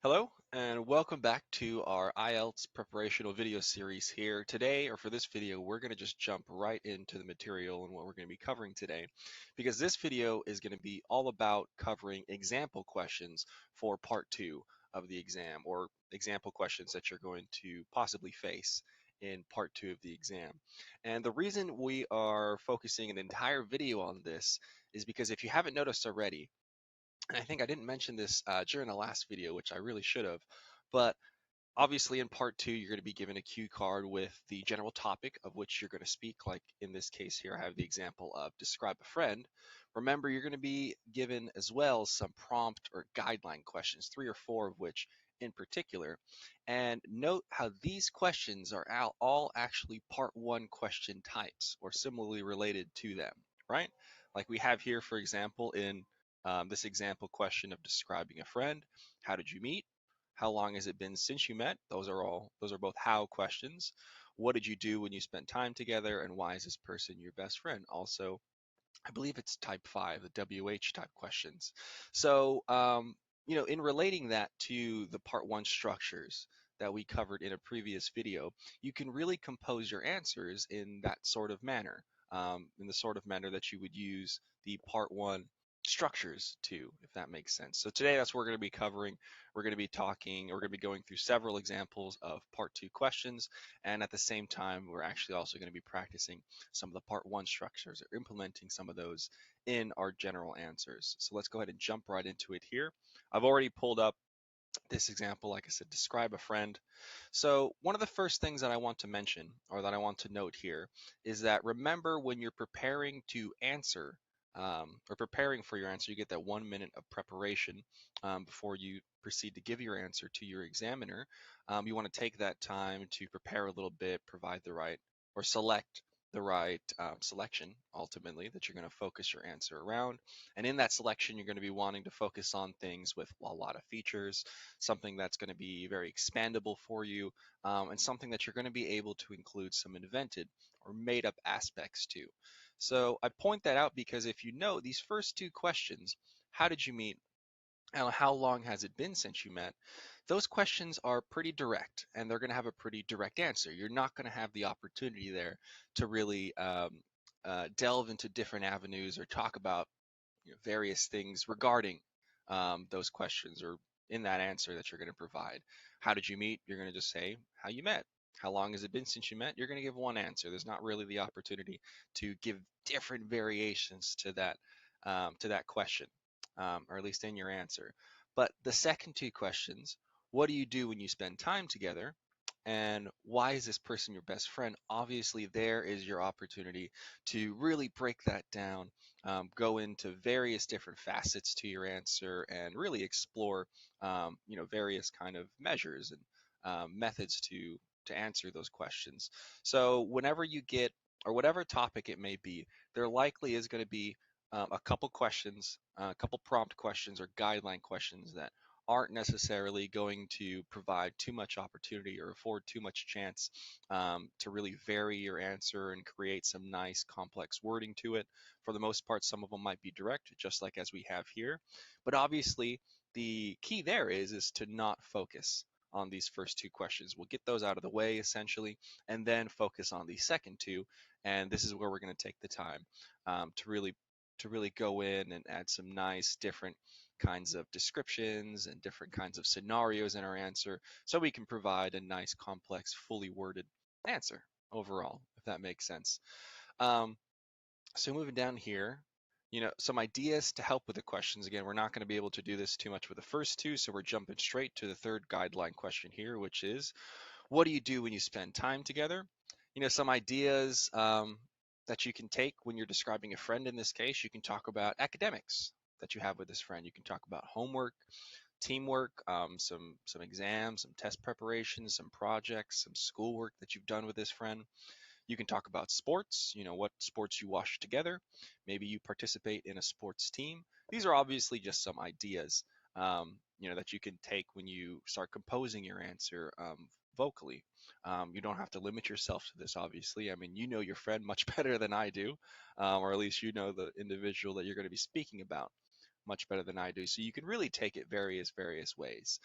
Hello, and welcome back to our IELTS preparational video series here. Today, or for this video, we're going to just jump right into the material and what we're going to be covering today, because this video is going to be all about covering example questions for part two of the exam, or example questions that you're going to possibly face in part two of the exam. And the reason we are focusing an entire video on this is because if you haven't noticed already, and I think I didn't mention this during the last video, which I really should have, but obviously in part two, you're going to be given a cue card with the general topic of which you're going to speak. Like in this case here, I have the example of describe a friend. Remember, you're going to be given as well some prompt or guideline questions, three or four of which in particular. And note how these questions are all actually part one question types or similarly related to them, right? Like we have here, for example, in this example question of describing a friend, how did you meet? How long has it been since you met? Those are both how questions. What did you do when you spent time together? And why is this person your best friend? Also, I believe it's type 5, the WH type questions. So, in relating that to the part one structures that we covered in a previous video, you can really compose your answers in that sort of manner, in the sort of manner that you would use the part one structures to, if that makes sense. So today that's what we're going to be covering. We're going to be going through several examples of part two questions. And at the same time, we're actually also going to be practicing some of the part one structures or implementing some of those in our general answers. So let's go ahead and jump right into it here. I've already pulled up this example, like I said, describe a friend. So one of the first things that I want to mention or that I want to note here is that remember when you're preparing to answer or preparing for your answer, you get that 1 minute of preparation before you proceed to give your answer to your examiner. You want to take that time to prepare a little bit, provide the right or select the right selection ultimately that you're going to focus your answer around. And in that selection, you're going to be wanting to focus on things with a lot of features, something that's going to be very expandable for you, and something that you're going to be able to include some invented or made up aspects to. So I point that out because if you know these first two questions, how did you meet? How long has it been since you met? Those questions are pretty direct and they're going to have a pretty direct answer. You're not going to have the opportunity there to really delve into different avenues or talk about various things regarding those questions or in that answer that you're going to provide. How did you meet? You're going to just say how you met. How long has it been since you met? You're going to give one answer. There's not really the opportunity to give different variations to that question, or at least in your answer. But the second two questions, what do you do when you spend time together? And why is this person your best friend? Obviously, there is your opportunity to really break that down, go into various different facets to your answer, and really explore, various kind of measures and methods to answer those questions. So whenever you get, or whatever topic it may be, there likely is going to be a couple questions, a couple prompt questions or guideline questions that aren't necessarily going to provide too much opportunity or afford too much chance to really vary your answer and create some nice complex wording to it. For the most part, some of them might be direct, just like as we have here. But obviously, the key there is to not focus on these first two questions. We'll get those out of the way essentially, and then focus on the second two. And this is where we're going to take the time to really go in and add some nice different kinds of descriptions and different kinds of scenarios in our answer so we can provide a nice complex fully worded answer overall, if that makes sense. um, so moving down here, some ideas to help with the questions. Again, we're not going to be able to do this too much with the first two, so we're jumping straight to the third guideline question here, which is what do you do when you spend time together? Some ideas that you can take when you're describing a friend in this case. You can talk about academics that you have with this friend. You can talk about homework, teamwork, some exams, some test preparations, some projects, some schoolwork that you've done with this friend. You can talk about sports, what sports you watch together. Maybe you participate in a sports team. These are obviously just some ideas, that you can take when you start composing your answer vocally. You don't have to limit yourself to this, obviously. I mean, you know your friend much better than I do, or at least you know the individual that you're going to be speaking about. much better than I do. So you can really take it various ways.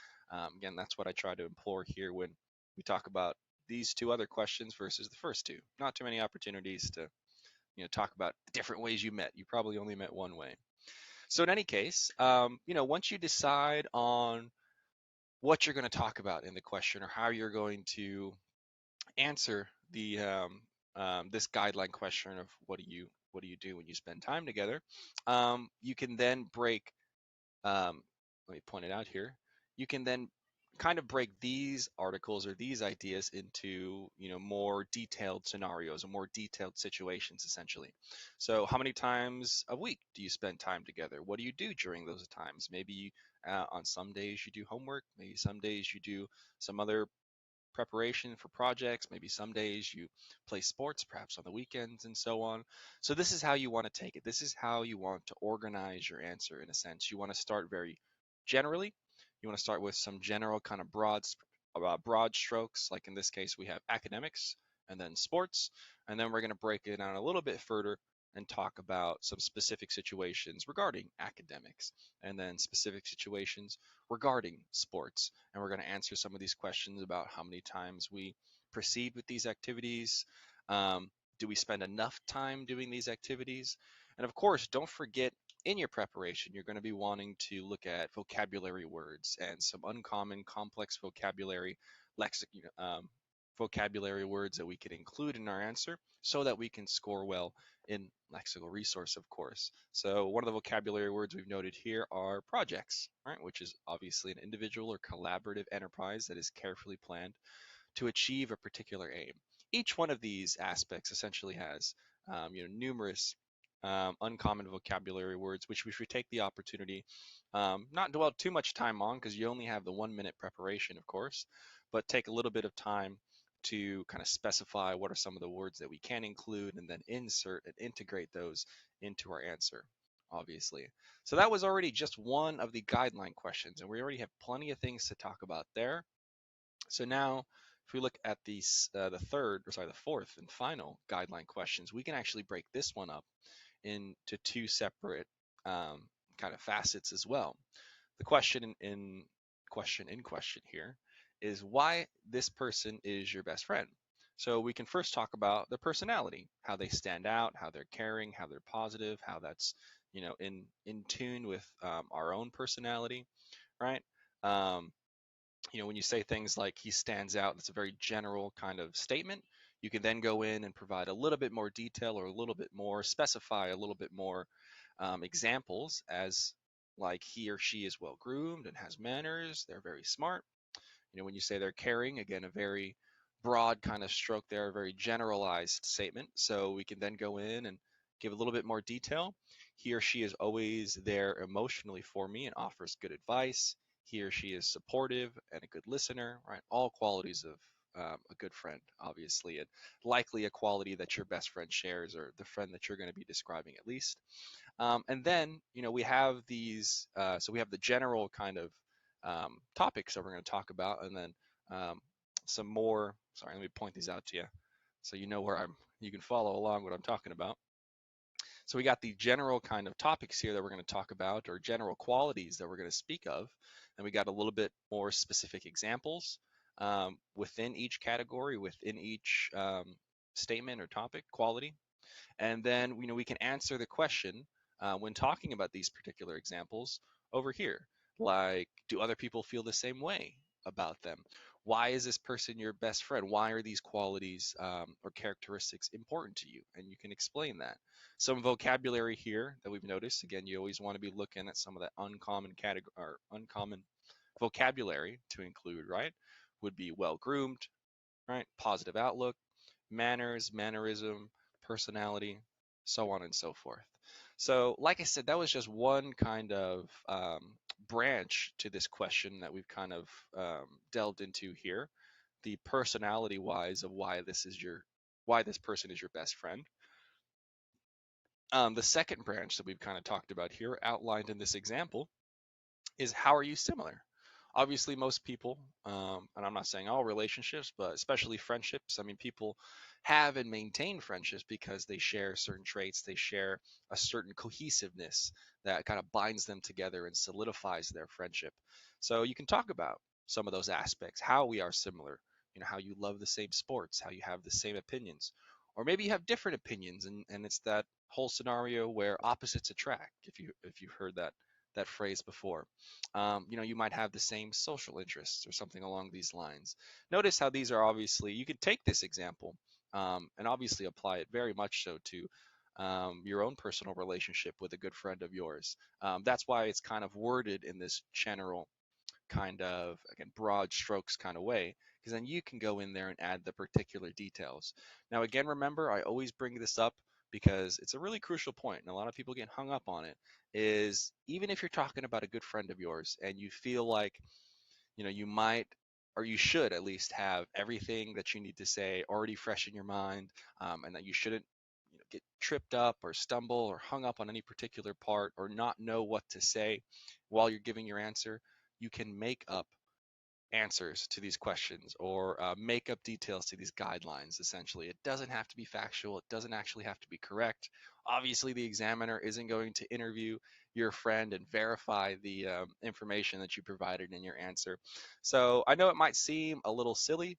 Again, that's what I try to implore here when we talk about these two other questions versus the first two. Not too many opportunities to talk about different ways you met. You probably only met one way. So in any case, once you decide on what you're going to talk about in the question or how you're going to answer the this guideline question of what do you do when you spend time together, you can then break. Let me point it out here. You can then kind of break these articles or these ideas into more detailed scenarios or more detailed situations essentially. So how many times a week do you spend time together? What do you do during those times? Maybe on some days you do homework, maybe some days you do some other preparation for projects. Maybe some days you play sports, perhaps on the weekends, and so on. So, this is how you want to take it. This is how you want to organize your answer in a sense. You want to start very generally. You want to start with some general kind of broad strokes. Like in this case, we have academics and then sports. And then we're going to break it down a little bit further and talk about some specific situations regarding academics and then specific situations regarding sports. And we're going to answer some of these questions about how many times we proceed with these activities. Do we spend enough time doing these activities? And of course, don't forget in your preparation, you're going to be wanting to look at vocabulary words and some uncommon, complex vocabulary words that we can include in our answer so that we can score well in lexical resource, of course. So one of the vocabulary words we've noted here are projects, right, which is obviously an individual or collaborative enterprise that is carefully planned to achieve a particular aim. Each one of these aspects essentially has numerous uncommon vocabulary words, which we should take the opportunity, not dwell too much time on because you only have the 1 minute preparation, of course, but take a little bit of time to kind of specify what are some of the words that we can include and then insert and integrate those into our answer, obviously. So that was already just one of the guideline questions, and we already have plenty of things to talk about there. So now, if we look at the fourth and final guideline questions, we can actually break this one up into two separate kind of facets as well. The question here is why this person is your best friend. So we can first talk about their personality, how they stand out, how they're caring, how they're positive, how that's in tune with our own personality, right? Um, when you say things like he stands out, that's a very general kind of statement. You can then go in and provide a little bit more detail or a little bit more, specify a little bit more examples as like he or she is well groomed and has manners, they're very smart. When you say they're caring, again, a very broad kind of stroke there, a very generalized statement. So we can then go in and give a little bit more detail. He or she is always there emotionally for me and offers good advice. He or she is supportive and a good listener, right? All qualities of a good friend, obviously, and likely a quality that your best friend shares or the friend that you're going to be describing at least. And then, we have these, so we have the general kind of topics that we're going to talk about, and then some more, sorry, let me point these out to you so you know you can follow along what I'm talking about. So we got the general kind of topics here that we're going to talk about, or general qualities that we're going to speak of, and we got a little bit more specific examples within each category, within each statement or topic, quality. And then we can answer the question when talking about these particular examples over here. Like, do other people feel the same way about them? Why is this person your best friend? Why are these qualities or characteristics important to you? And you can explain that. Some vocabulary here that we've noticed. Again, you always want to be looking at some of that uncommon category or uncommon vocabulary to include, right? Would be well groomed, right? Positive outlook, manners, mannerism, personality, so on and so forth. So, like I said, that was just one kind of branch to this question that we've kind of delved into here, the personality-wise of why this person is your best friend. The second branch that we've kind of talked about here, outlined in this example, is how are you similar? Obviously, most people, and I'm not saying all relationships, but especially friendships, I mean, people have and maintain friendships because they share certain traits, they share a certain cohesiveness that kind of binds them together and solidifies their friendship. So you can talk about some of those aspects, how we are similar, how you love the same sports, how you have the same opinions, or maybe you have different opinions, and it's that whole scenario where opposites attract, if you've heard that phrase before. You might have the same social interests or something along these lines. Notice how these are obviously, you could take this example and obviously apply it very much so to your own personal relationship with a good friend of yours. That's why it's kind of worded in this general kind of, again, broad strokes kind of way, because then you can go in there and add the particular details. Now, again, remember, I always bring this up because it's a really crucial point, and a lot of people get hung up on it, is even if you're talking about a good friend of yours and you feel like, you might or you should at least have everything that you need to say already fresh in your mind, and that you shouldn't get tripped up or stumble or hung up on any particular part or not know what to say while you're giving your answer. You can make up answers to these questions or make up details to these guidelines. Essentially, it doesn't have to be factual, it doesn't actually have to be correct. Obviously, the examiner isn't going to interview your friend and verify the information that you provided in your answer. So I know it might seem a little silly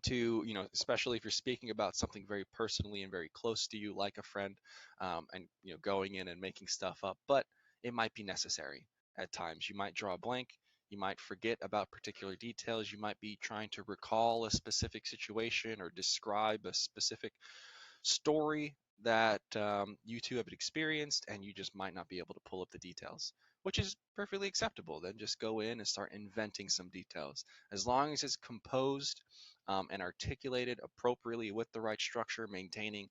to, especially if you're speaking about something very personally and very close to you, like a friend, and going in and making stuff up, but it might be necessary at times. You might draw a blank, you might forget about particular details, you might be trying to recall a specific situation or describe a specific story that you two have experienced, and you just might not be able to pull up the details, which is perfectly acceptable. Then just go in and start inventing some details. As long as it's composed and articulated appropriately with the right structure, maintaining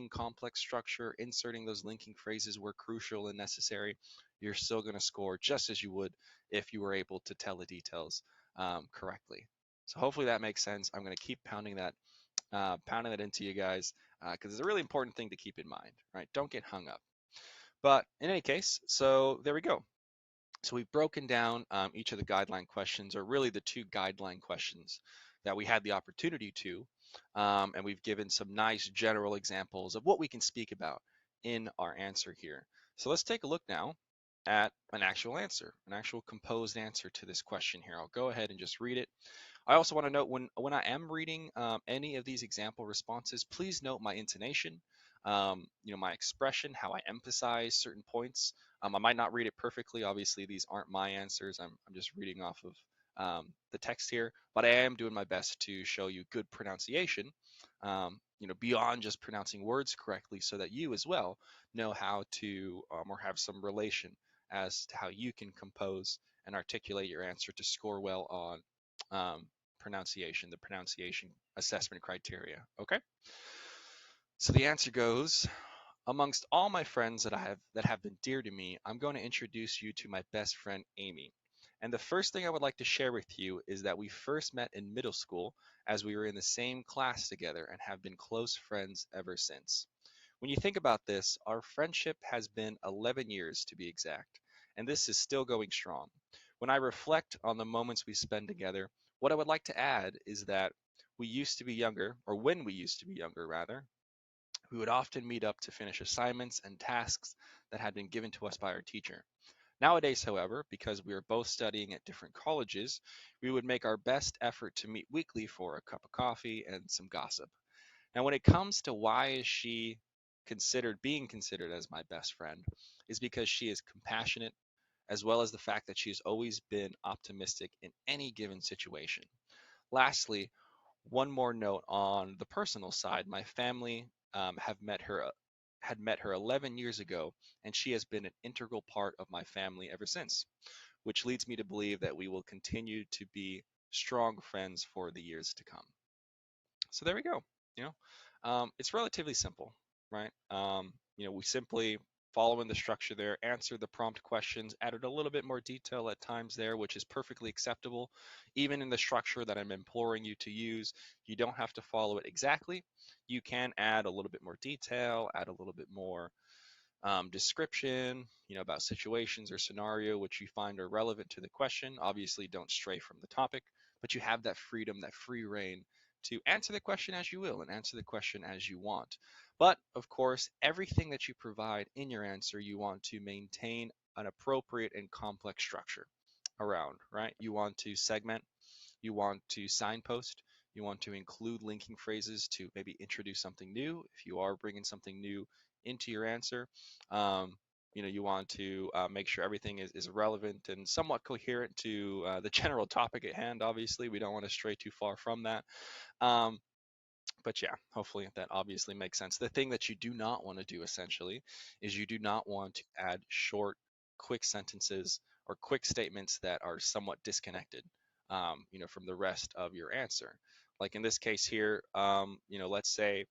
complex structure, inserting those linking phrases where crucial and necessary, you're still going to score just as you would if you were able to tell the details correctly. So hopefully that makes sense. I'm going to keep pounding that into you guys because it's a really important thing to keep in mind, right? Don't get hung up. But in any case, so there we go. So we've broken down each of the guideline questions, or really the two guideline questions that we had the opportunity to, and we've given some nice general examples of what we can speak about in our answer here. So let's take a look now at an actual answer, an actual composed answer to this question here. I'll go ahead and just read it. I also want to note when I am reading any of these example responses, please note my intonation, my expression, how I emphasize certain points. I might not read it perfectly. Obviously, these aren't my answers. I'm just reading off of the text here, but I am doing my best to show you good pronunciation, beyond just pronouncing words correctly, so that you as well know how to or have some relation as to how you can compose and articulate your answer to score well on pronunciation, the pronunciation assessment criteria. Okay. So the answer goes, amongst all my friends that have been dear to me, I'm going to introduce you to my best friend Amy. And the first thing I would like to share with you is that we first met in middle school as we were in the same class together and have been close friends ever since. When you think about this, our friendship has been 11 years to be exact, and this is still going strong. When I reflect on the moments we spend together, what I would like to add is that we used to be younger, or when we used to be younger, rather, we would often meet up to finish assignments and tasks that had been given to us by our teacher. Nowadays, however, because we are both studying at different colleges, we would make our best effort to meet weekly for a cup of coffee and some gossip. Now, when it comes to why is she being considered as my best friend, is because she is compassionate, as well as the fact that she's always been optimistic in any given situation. Lastly, one more note on the personal side. My family had met her 11 years ago, and she has been an integral part of my family ever since, which leads me to believe that we will continue to be strong friends for the years to come. So there we go. It's relatively simple, right? We simply following the structure there, answered the prompt questions, added a little bit more detail at times there, which is perfectly acceptable. Even in the structure that I'm imploring you to use, you don't have to follow it exactly. You can add a little bit more detail, add a little bit more description, about situations or scenario which you find are relevant to the question. Obviously, don't stray from the topic, but you have that freedom, that free reign to answer the question as you will and answer the question as you want. But of course, everything that you provide in your answer, you want to maintain an appropriate and complex structure around, right? You want to segment, you want to signpost, you want to include linking phrases to maybe introduce something new if you are bringing something new into your answer. Um, you want to make sure everything is relevant and somewhat coherent to the general topic at hand. Obviously, we don't want to stray too far from that. Um, but yeah, hopefully that obviously makes sense. The thing that you do not want to do essentially is you do not want to add short, quick sentences or quick statements that are somewhat disconnected, from the rest of your answer. Like in this case here, let's say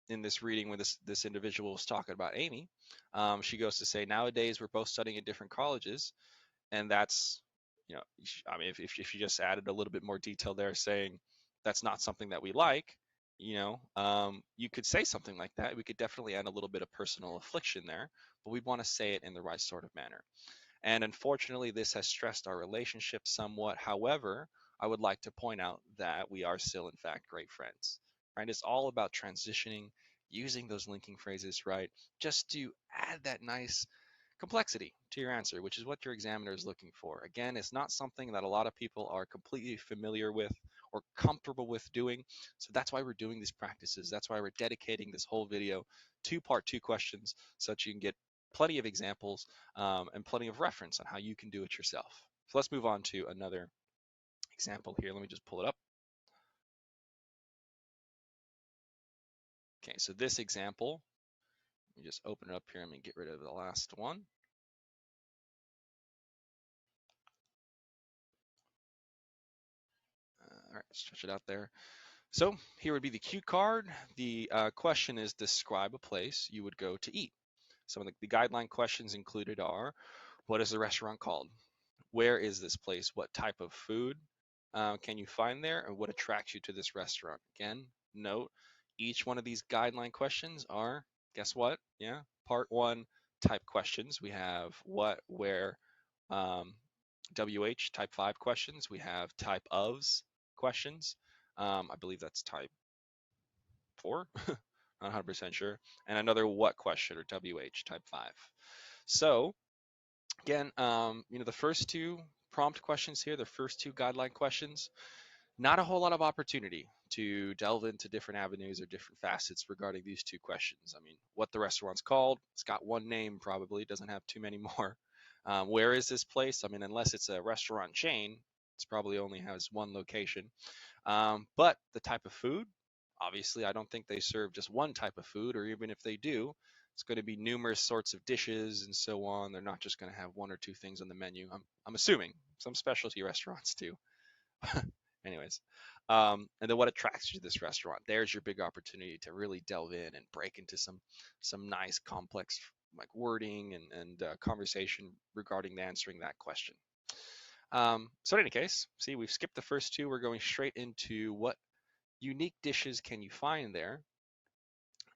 in this reading when this individual was talking about Amy, she goes to say, nowadays we're both studying at different colleges, and that's, I mean, if you just added a little bit more detail there, saying that's not something that we like, you could say something like that. We could definitely add a little bit of personal affliction there, but we want to say it in the right sort of manner. And unfortunately, this has stressed our relationship somewhat. However, I would like to point out that we are still, in fact, great friends, right? It's all about transitioning, using those linking phrases, right? Just to add that nice complexity to your answer, which is what your examiner is looking for. Again, it's not something that a lot of people are completely familiar with or comfortable with doing. So that's why we're doing these practices. That's why we're dedicating this whole video to part 2 questions so that you can get plenty of examples and plenty of reference on how you can do it yourself. So let's move on to another example here. Let me just pull it up. Okay, so this example, let me just open it up here. Let me get rid of the last one. All right, stretch it out there. So here would be the cue card. The question is describe a place you would go to eat. Some of the guideline questions included are, what is the restaurant called? Where is this place? What type of food can you find there? And what attracts you to this restaurant? Again, note, each one of these guideline questions are, guess what? Yeah, part 1 type questions. We have what, where, um, WH type 5 questions. We have type ofs questions. I believe that's type 4, not 100% sure. And another what question, or WH type 5. So again, the first 2 prompt questions here, the first 2 guideline questions, not a whole lot of opportunity to delve into different avenues or different facets regarding these 2 questions. I mean, what the restaurant's called, it's got one name probably, doesn't have too many more. Where is this place? I mean, unless it's a restaurant chain, it's probably only has one location. But the type of food, obviously, I don't think they serve just one type of food, or even if they do, it's going to be numerous sorts of dishes and so on. They're not just going to have 1 or 2 things on the menu. I'm assuming some specialty restaurants do. Anyways, and then what attracts you to this restaurant? There's your big opportunity to really delve in and break into some nice complex like wording and conversation regarding answering that question. So in any case, see, we've skipped the first 2. We're going straight into what unique dishes can you find there.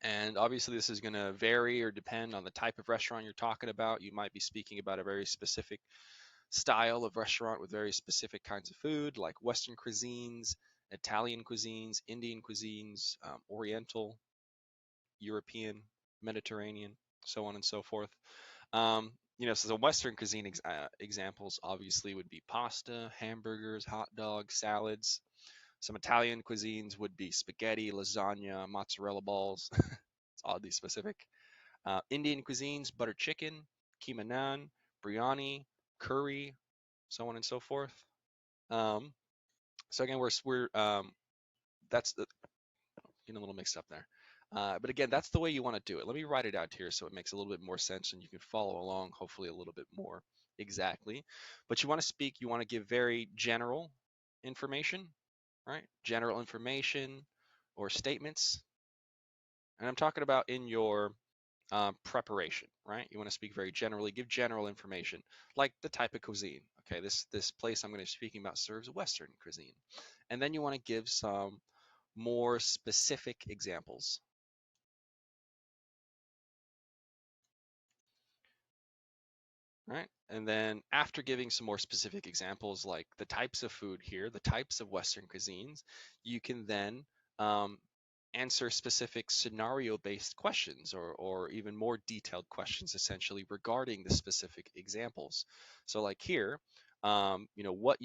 And obviously this is going to vary or depend on the type of restaurant you're talking about. You might be speaking about a very specific style of restaurant with very specific kinds of food, like Western cuisines, Italian cuisines, Indian cuisines, Oriental, European, Mediterranean, so on and so forth. So the Western cuisine examples obviously would be pasta, hamburgers, hot dogs, salads. Some Italian cuisines would be spaghetti, lasagna, mozzarella balls. It's oddly specific. Indian cuisines, butter chicken, keema naan, biryani, curry, so on and so forth. So again, we're that's the, getting a little mixed up there. But again, that's the way you want to do it. Let me write it out here so it makes a little bit more sense and you can follow along, hopefully a little bit more exactly. But you want to speak, you want to give very general information, right? General information or statements. And I'm talking about in your preparation, right? You want to speak very generally, give general information, like the type of cuisine. Okay, this place I'm going to be speaking about serves Western cuisine. And then you want to give some more specific examples. right? And then after giving some more specific examples like the types of food here, the types of Western cuisines, you can then um, answer specific scenario-based questions or even more detailed questions essentially regarding the specific examples. So like here, what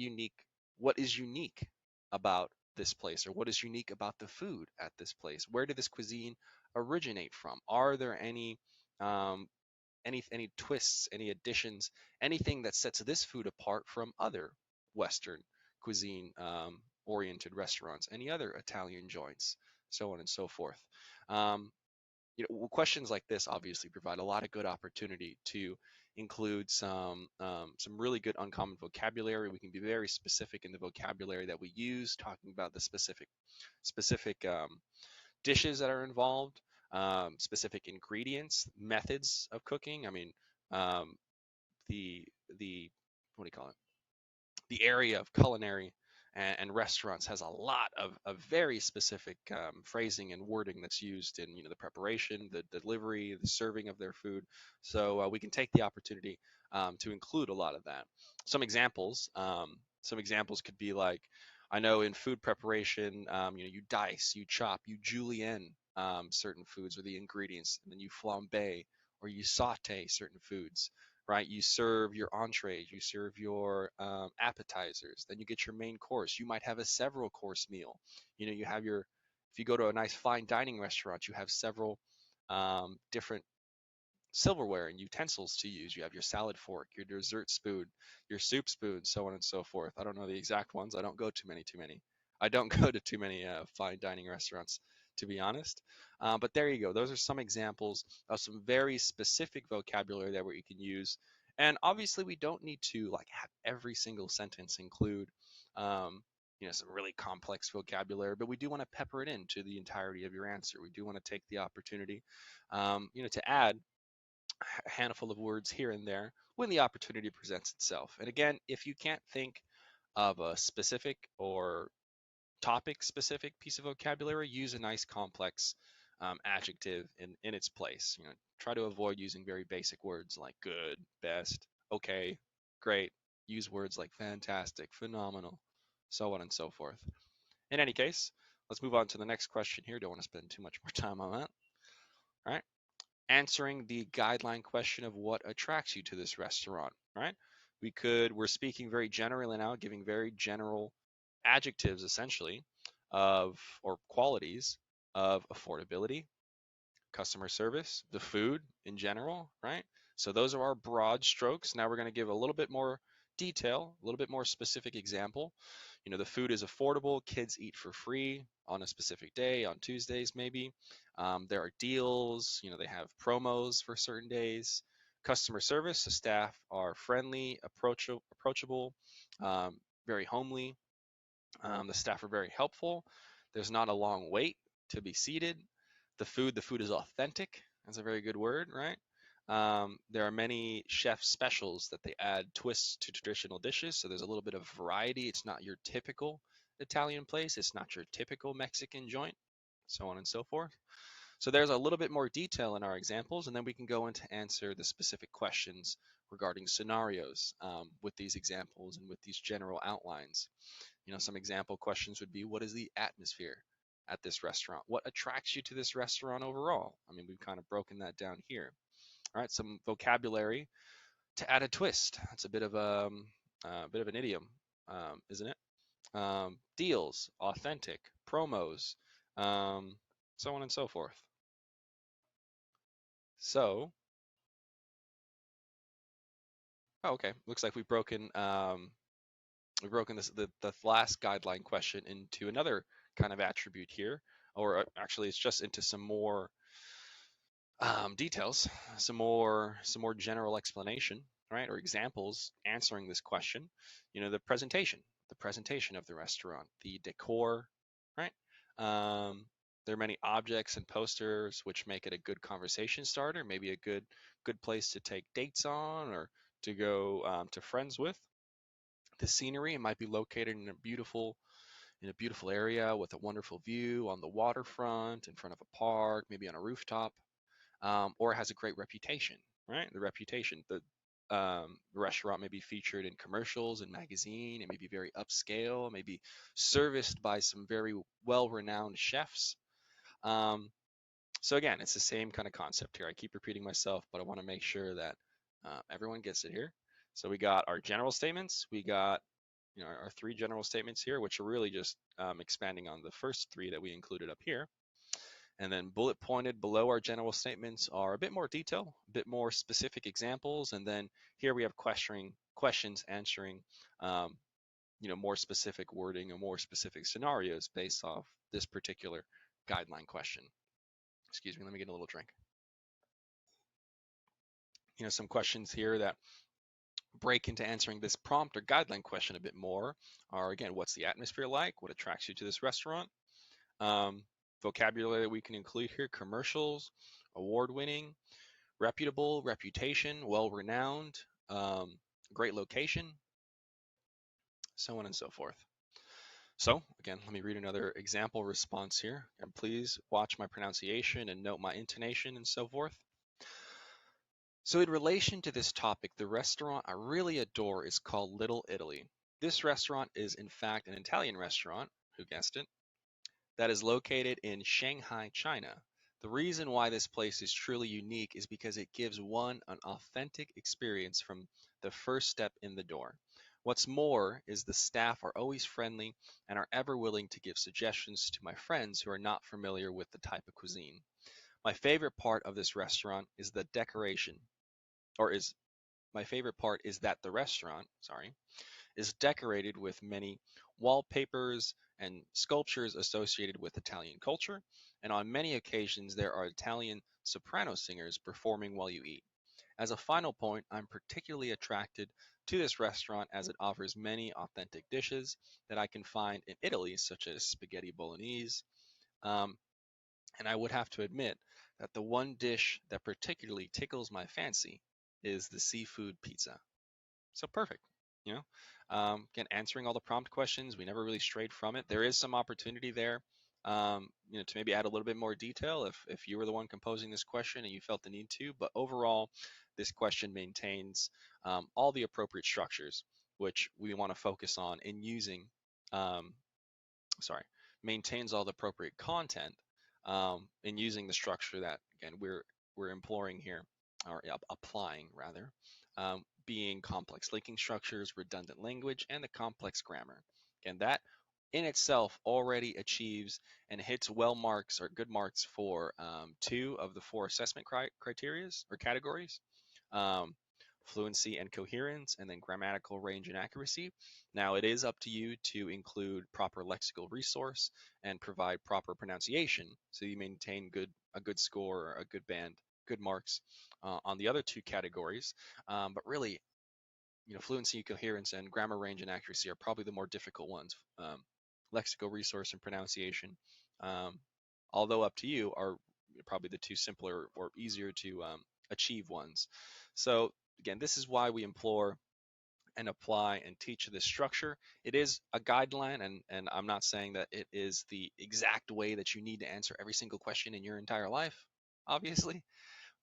is unique about this place, or what is unique about the food at this place? Where did this cuisine originate from? Are there um, any twists, any additions, anything that sets this food apart from other Western cuisine oriented restaurants, any other Italian joints, so on and so forth. Um, Questions like this obviously provide a lot of good opportunity to include some really good uncommon vocabulary. We can be very specific in the vocabulary that we use, talking about the specific dishes that are involved, specific ingredients, methods of cooking. I mean, um, the what do you call it? The area of culinary and restaurants has a lot of very specific phrasing and wording that's used in the preparation, the delivery, the serving of their food. So we can take the opportunity to include a lot of that. Some examples. Some examples could be like, I know in food preparation, you dice, you chop, you julienne certain foods or the ingredients, and then you flambe or you saute certain foods, right? You serve your entrees, you serve your appetizers, then you get your main course. You might have a several course meal. You have if you go to a nice fine dining restaurant, you have several different silverware and utensils to use. You have your salad fork, your dessert spoon, your soup spoon, so on and so forth. I don't know the exact ones. I don't go too many. I don't go to too many fine dining restaurants, to be honest. But there you go. Those are some examples of some very specific vocabulary that we can use. And obviously, we don't need to like have every single sentence include, some really complex vocabulary, but we do want to pepper it into the entirety of your answer. We do want to take the opportunity, to add a handful of words here and there when the opportunity presents itself. And again, if you can't think of a specific or topic specific piece of vocabulary, use a nice complex adjective in its place. Try to avoid using very basic words like good, best, okay, great. Use words like fantastic, phenomenal, so on and so forth. In any case, let's move on to the next question here. Don't want to spend too much more time on that. All right. Answering the guideline question of what attracts you to this restaurant, right? We're speaking very generally now, giving very general adjectives essentially or qualities of affordability, customer service, the food in general, right? So those are our broad strokes. Now we're going to give a little bit more detail, a little bit more specific example. The food is affordable. Kids eat for free on a specific day, on Tuesdays maybe. There are deals. They have promos for certain days. Customer service. The staff are friendly, approachable, um, very homely. The staff are very helpful. There's not a long wait to be seated. The food is authentic. That's a very good word, right? There are many chef specials that they add twists to traditional dishes, so there's a little bit of variety. It's not your typical Italian place. It's not your typical Mexican joint, so on and so forth. So there's a little bit more detail in our examples, and then we can go into answer the specific questions regarding scenarios with these examples and with these general outlines. Some example questions would be, what is the atmosphere at this restaurant? What attracts you to this restaurant overall? I mean, we've kind of broken that down here. All right, some vocabulary to add a twist. That's a bit of an idiom, isn't it? Deals, authentic, promos, um, so on and so forth. So, okay, looks like we've broken the last guideline question into another kind of attribute here, or actually, it's just into some more details, some more general explanation, right, or examples answering this question. The presentation of the restaurant, the decor, right? There are many objects and posters which make it a good conversation starter, maybe a good place to take dates on or to go to friends with. The scenery, it might be located in a beautiful area with a wonderful view on the waterfront, in front of a park, maybe on a rooftop, or it has a great reputation, right? The reputation, restaurant may be featured in commercials and magazine. It may be very upscale. It may be serviced by some very well-renowned chefs. So again, it's the same kind of concept here. I keep repeating myself, but I want to make sure that everyone gets it here. So we got our general statements. We got our three general statements here, which are really just expanding on the first three that we included up here. And then bullet pointed below our general statements are a bit more detail, a bit more specific examples. And then here we have questions answering, more specific wording or more specific scenarios based off this particular guideline question. Excuse me, let me get a little drink. Some questions here that break into answering this prompt or guideline question a bit more are, again, what's the atmosphere like? What attracts you to this restaurant? Vocabulary that we can include here: commercials, award-winning, reputable, reputation, well-renowned, great location, so on and so forth. So again, let me read another example response here, and please watch my pronunciation and note my intonation and so forth. So in relation to this topic, the restaurant I really adore is called Little Italy. This restaurant is in fact an Italian restaurant, who guessed it, that is located in Shanghai, China. The reason why this place is truly unique is because it gives one an authentic experience from the first step in the door. What's more is the staff are always friendly and are ever willing to give suggestions to my friends who are not familiar with the type of cuisine. My favorite part of this restaurant is the decoration, my favorite part is that the restaurant, is decorated with many wallpapers and sculptures associated with Italian culture, and on many occasions there are Italian soprano singers performing while you eat. As a final point, I'm particularly attracted to this restaurant as it offers many authentic dishes that I can find in Italy, such as spaghetti bolognese. And I would have to admit that the one dish that particularly tickles my fancy is the seafood pizza. So perfect. Again, answering all the prompt questions, we never really strayed from it. There is some opportunity there, to maybe add a little bit more detail if you were the one composing this question and you felt the need to. But overall, this question maintains all the appropriate structures, which we want to focus on in using. Maintains all the appropriate content in using the structure that again we're employing here, or applying rather. Being complex linking structures, redundant language, and the complex grammar. And that in itself already achieves and hits well marks or good marks for 2 of the 4 assessment criteria or categories: fluency and coherence, and then grammatical range and accuracy. Now it is up to you to include proper lexical resource and provide proper pronunciation so you maintain a good score or a good band, good marks on the other 2 categories. But really, fluency, coherence, and grammar range and accuracy are probably the more difficult ones. Lexical resource and pronunciation, although up to you, are probably the 2 simpler or easier to achieve ones. So again, this is why we implore and apply and teach this structure. It is a guideline, and I'm not saying that it is the exact way that you need to answer every single question in your entire life, obviously,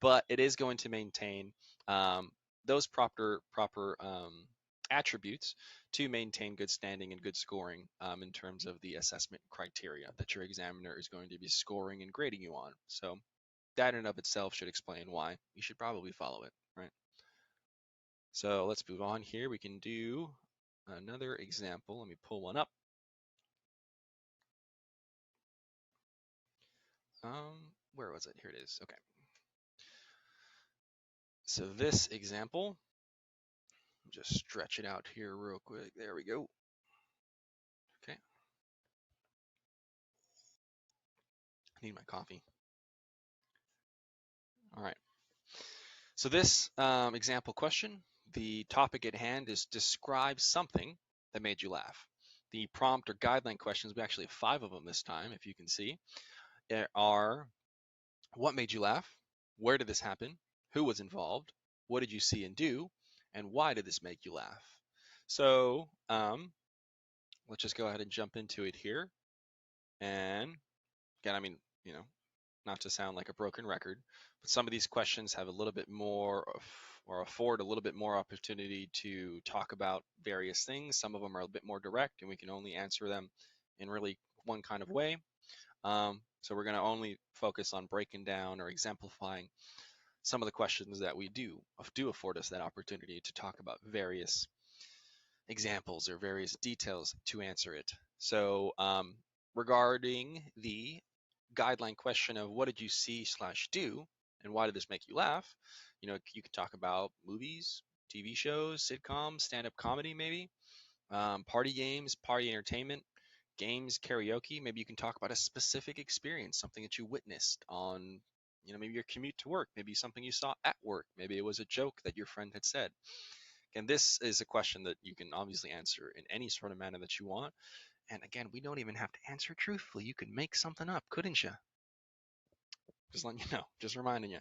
but it is going to maintain those proper attributes to maintain good standing and good scoring in terms of the assessment criteria that your examiner is going to be scoring and grading you on. So that in and of itself should explain why you should probably follow it, right? So let's move on here. We can do another example. Let me pull one up. Where was it? Here it is. Okay. So this example, just stretch it out here real quick. There we go. Okay. I need my coffee. All right. So this example question, the topic at hand is describe something that made you laugh. The prompt or guideline questions, we actually have 5 of them this time, if you can see, are: what made you laugh? Where did this happen? Who was involved? What did you see and do? And why did this make you laugh? So let's just go ahead and jump into it here. And again, I mean, not to sound like a broken record, but some of these questions have a little bit more or afford a little bit more opportunity to talk about various things. Some of them are a bit more direct, and we can only answer them in really one kind of way. So we're going to only focus on breaking down or exemplifying some of the questions that we do afford us that opportunity to talk about various examples or various details to answer it. So regarding the guideline question of what did you see/do and why did this make you laugh, you can talk about movies, TV shows, sitcoms, stand-up comedy, maybe party games, party entertainment, games, karaoke. Maybe you can talk about a specific experience, something that you witnessed on, maybe your commute to work, maybe something you saw at work, maybe it was a joke that your friend had said. And this is a question that you can obviously answer in any sort of manner that you want. And again, we don't even have to answer truthfully. You could make something up, couldn't you? Just letting you know, just reminding you.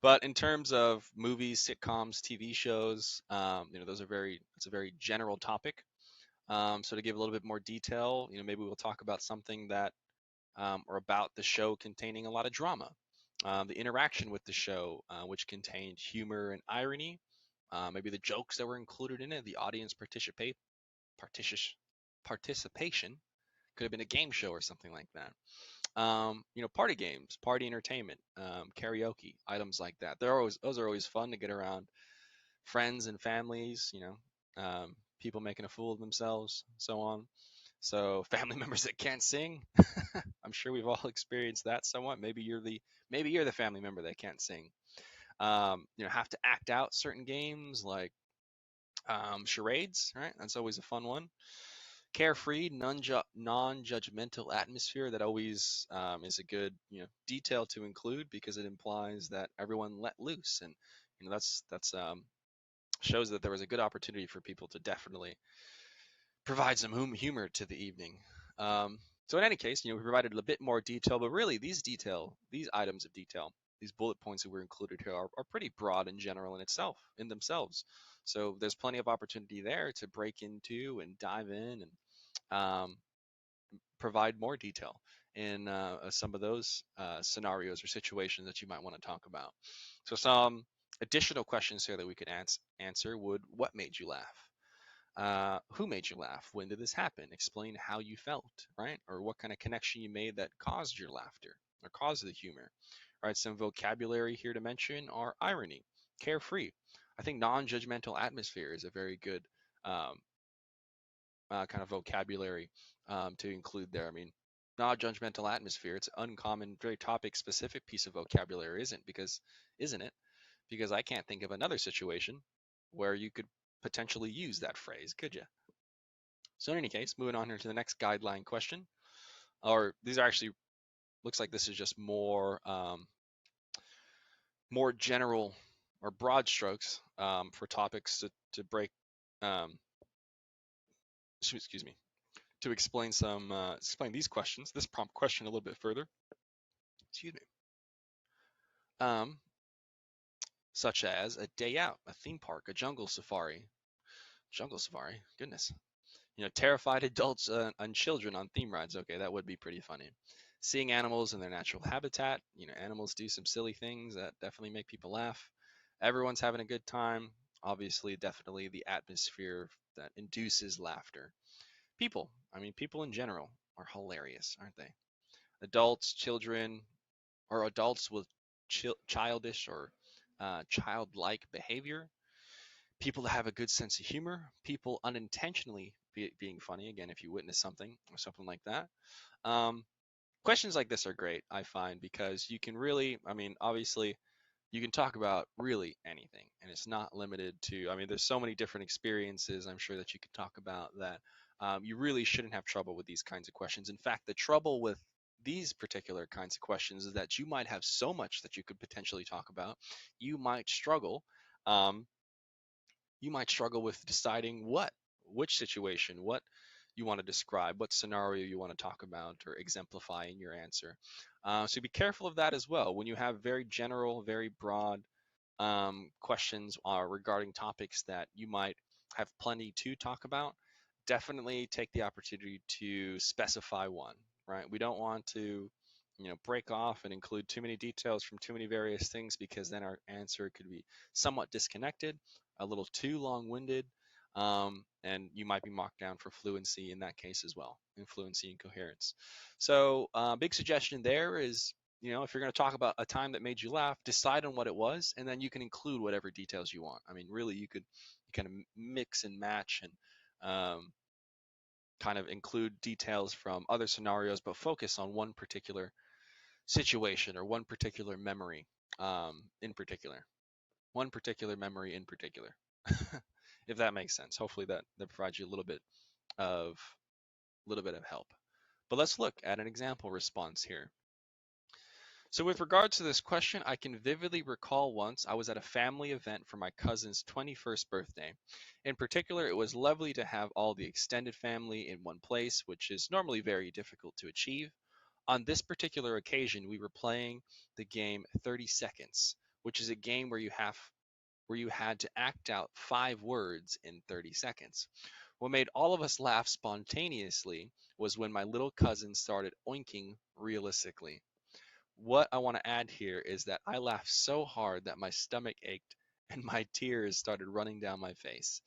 But in terms of movies, sitcoms, TV shows, it's a very general topic. So to give a little bit more detail, maybe we'll talk about something that, or about the show containing a lot of drama, the interaction with the show, which contained humor and irony, maybe the jokes that were included in it, the audience participation. Could have been a game show or something like that. Party games, party entertainment, karaoke, items like that. Those are always fun to get around friends and families. People making a fool of themselves, so on. So family members that can't sing. I'm sure we've all experienced that somewhat. Maybe you're the family member that can't sing. Have to act out certain games like charades, right? That's always a fun one. Carefree, non-judgmental atmosphere that always is a good detail to include because it implies that everyone let loose, and that's shows that there was a good opportunity for people to definitely provide some humor to the evening. So in any case, we provided a bit more detail, but really these items of detail, these bullet points that were included here are pretty broad and general in themselves. So there's plenty of opportunity there to break into and dive in and provide more detail in some of those scenarios or situations that you might want to talk about. So some additional questions here that we could answer would: what made you laugh? Who made you laugh? When did this happen? Explain how you felt, right? Or what kind of connection you made that caused your laughter or caused the humor, right? Some vocabulary here to mention are irony, carefree. I think non-judgmental atmosphere is a very good kind of vocabulary to include there. I mean, non-judgmental atmosphere, it's an uncommon, very topic-specific piece of vocabulary, isn't it? Because I can't think of another situation where you could potentially use that phrase, could you? So in any case, moving on here to the next guideline question, or these are actually, looks like this is just more more general or broad strokes for topics to break, um, excuse me, to explain explain these questions, this prompt question a little bit further. Excuse me. Such as a day out, a theme park, a jungle safari. Jungle safari, goodness. Terrified adults and children on theme rides. Okay, that would be pretty funny. Seeing animals in their natural habitat. Animals do some silly things that definitely make people laugh. Everyone's having a good time. Obviously, definitely the atmosphere that induces laughter. People in general are hilarious, aren't they? Adults, children, or adults with childish or childlike behavior. People that have a good sense of humor. People unintentionally being funny. Again, if you witness something or something like that. Um, Questions like this are great, I find, because you can really, obviously, you can talk about really anything, and it's not limited to, there's so many different experiences I'm sure that you could talk about that you really shouldn't have trouble with these kinds of questions. In fact, the trouble with these particular kinds of questions is that you might have so much that you could potentially talk about. You might struggle. Um, you might struggle with deciding which situation, what you want to describe, what scenario you want to talk about or exemplify in your answer. So be careful of that as well. When you have very general, very broad questions regarding topics that you might have plenty to talk about, definitely take the opportunity to specify one, right? We don't want to break off and include too many details from too many various things, because then our answer could be somewhat disconnected, a little too long-winded, and you might be marked down for fluency in that case as well, in fluency and coherence. So big suggestion there is, if you're going to talk about a time that made you laugh, decide on what it was, and then you can include whatever details you want. I mean, really, you kind of mix and match and kind of include details from other scenarios, but focus on one particular situation or one particular memory in particular. One particular memory in particular. If that makes sense. Hopefully that provides you of a little bit of help. But let's look at an example response here. So with regards to this question, I can vividly recall once I was at a family event for my cousin's 21st birthday. In particular, it was lovely to have all the extended family in one place, which is normally very difficult to achieve. On this particular occasion, we were playing the game 30 Seconds, which is a game where you had to act out 5 words in 30 seconds. What made all of us laugh spontaneously was when my little cousin started oinking realistically. What I want to add here is that I laughed so hard that my stomach ached and my tears started running down my face.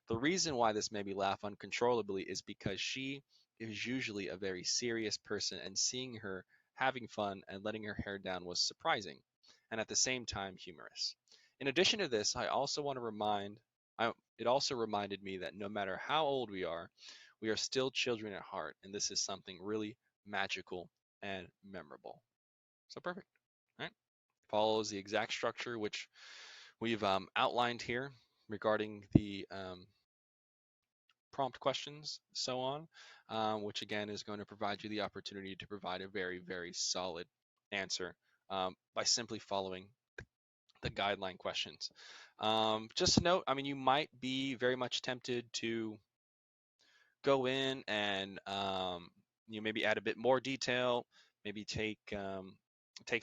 The reason why this made me laugh uncontrollably is because she is usually a very serious person, and seeing her having fun and letting her hair down was surprising, and at the same time humorous. In addition to this, it also reminded me that no matter how old we are still children at heart, and this is something really magical and memorable. So perfect. All right. Follows the exact structure which we've outlined here regarding the prompt questions, so on, which again is going to provide you the opportunity to provide a very, very solid answer by simply following the guideline questions. Just a note, I mean, you might be very much tempted to go in and maybe add a bit more detail, maybe take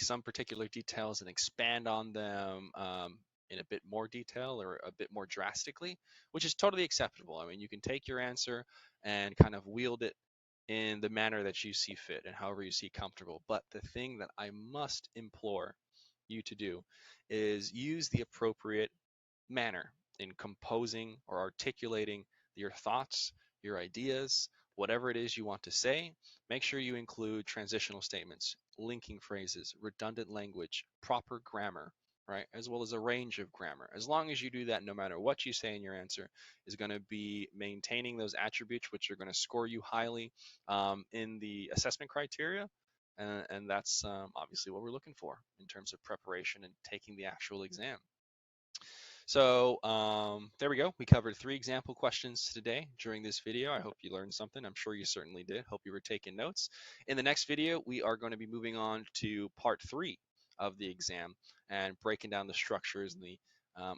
some particular details and expand on them in a bit more detail or a bit more drastically, which is totally acceptable. I mean, you can take your answer and kind of wield it in the manner that you see fit and however you see comfortable. But the thing that I must implore you to do is use the appropriate manner in composing or articulating your thoughts, your ideas, whatever it is you want to say. Make sure you include transitional statements, linking phrases, redundant language, proper grammar, right? As well as a range of grammar. As long as you do that, no matter what you say in your answer, is going to be maintaining those attributes which are going to score you highly in the assessment criteria. And that's obviously what we're looking for in terms of preparation and taking the actual exam. So there we go. We covered 3 example questions today during this video. I hope you learned something. I'm sure you certainly did. Hope you were taking notes. In the next video, we are going to be moving on to part 3 of the exam and breaking down the structures and the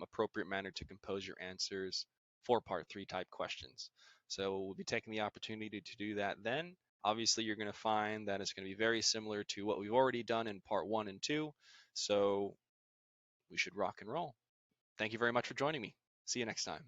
appropriate manner to compose your answers for part 3 type questions. So we'll be taking the opportunity to do that then. Obviously, you're going to find that it's going to be very similar to what we've already done in part 1 and 2. So we should rock and roll. Thank you very much for joining me. See you next time.